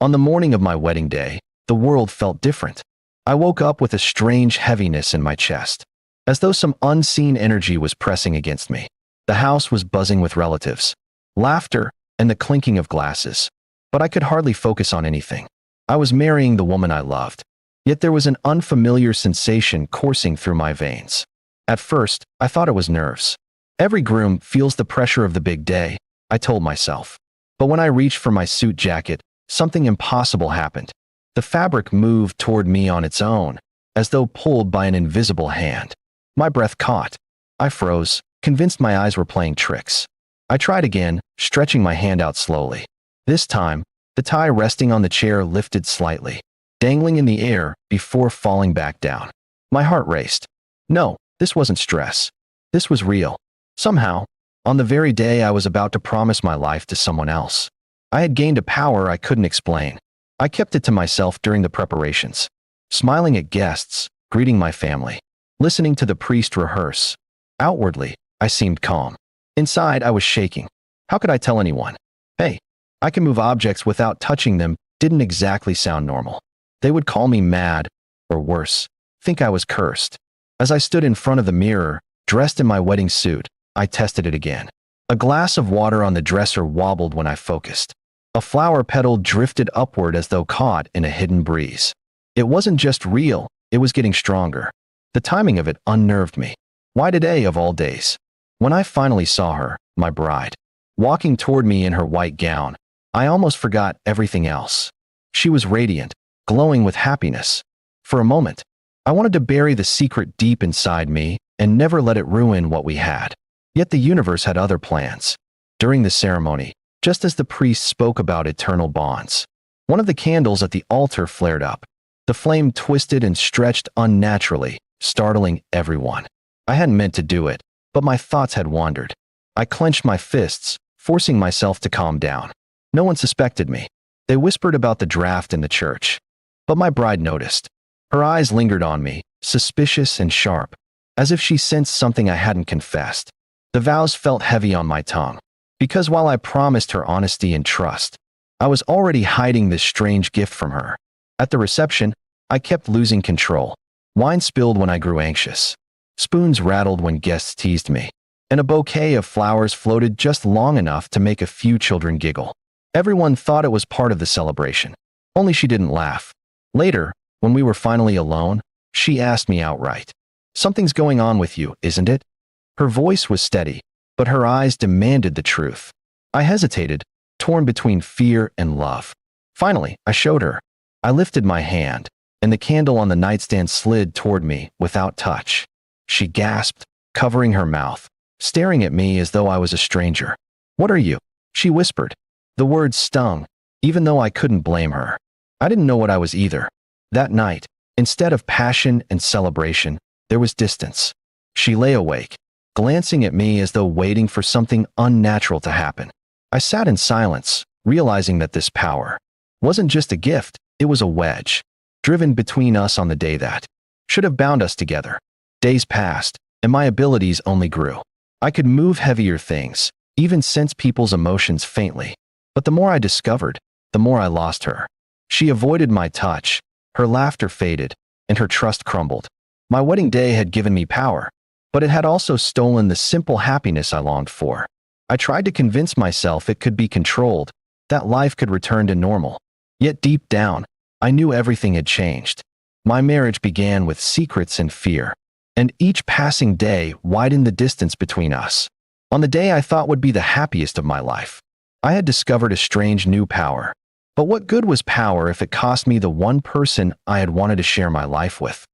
On the morning of my wedding day, the world felt different. I woke up with a strange heaviness in my chest, as though some unseen energy was pressing against me. The house was buzzing with relatives, laughter, and the clinking of glasses, but I could hardly focus on anything. I was marrying the woman I loved, yet there was an unfamiliar sensation coursing through my veins. At first, I thought it was nerves. Every groom feels the pressure of the big day, I told myself. But when I reached for my suit jacket, something impossible happened. The fabric moved toward me on its own, as though pulled by an invisible hand. My breath caught. I froze, convinced my eyes were playing tricks. I tried again, stretching my hand out slowly. This time, the tie resting on the chair lifted slightly, dangling in the air before falling back down. My heart raced. No, this wasn't stress. This was real. Somehow, on the very day I was about to promise my life to someone else, I had gained a power I couldn't explain. I kept it to myself during the preparations, smiling at guests, greeting my family, listening to the priest rehearse. Outwardly, I seemed calm. Inside, I was shaking. How could I tell anyone? Hey, I can move objects without touching them didn't exactly sound normal. They would call me mad, or worse, think I was cursed. As I stood in front of the mirror, dressed in my wedding suit, I tested it again. A glass of water on the dresser wobbled when I focused. A flower petal drifted upward as though caught in a hidden breeze. It wasn't just real, it was getting stronger. The timing of it unnerved me. Why today of all days? When I finally saw her, my bride, walking toward me in her white gown, I almost forgot everything else. She was radiant, glowing with happiness. For a moment, I wanted to bury the secret deep inside me and never let it ruin what we had. Yet the universe had other plans. During the ceremony, just as the priest spoke about eternal bonds, one of the candles at the altar flared up. The flame twisted and stretched unnaturally, startling everyone. I hadn't meant to do it, but my thoughts had wandered. I clenched my fists, forcing myself to calm down. No one suspected me. They whispered about the draft in the church. But my bride noticed. Her eyes lingered on me, suspicious and sharp, as if she sensed something I hadn't confessed. The vows felt heavy on my tongue, because while I promised her honesty and trust, I was already hiding this strange gift from her. At the reception, I kept losing control. Wine spilled when I grew anxious. Spoons rattled when guests teased me, and a bouquet of flowers floated just long enough to make a few children giggle. Everyone thought it was part of the celebration, only she didn't laugh. Later, when we were finally alone, she asked me outright, "Something's going on with you, isn't it?" Her voice was steady, but her eyes demanded the truth. I hesitated, torn between fear and love. Finally, I showed her. I lifted my hand, and the candle on the nightstand slid toward me without touch. She gasped, covering her mouth, staring at me as though I was a stranger. "What are you?" she whispered. The words stung, even though I couldn't blame her. I didn't know what I was either. That night, instead of passion and celebration, there was distance. She lay awake, glancing at me as though waiting for something unnatural to happen. I sat in silence, realizing that this power wasn't just a gift, it was a wedge, driven between us on the day that should have bound us together. Days passed, and my abilities only grew. I could move heavier things, even sense people's emotions faintly. But the more I discovered, the more I lost her. She avoided my touch, her laughter faded, and her trust crumbled. My wedding day had given me power, but it had also stolen the simple happiness I longed for. I tried to convince myself it could be controlled, that life could return to normal. Yet deep down, I knew everything had changed. My marriage began with secrets and fear, and each passing day widened the distance between us. On the day I thought would be the happiest of my life, I had discovered a strange new power. But what good was power if it cost me the one person I had wanted to share my life with?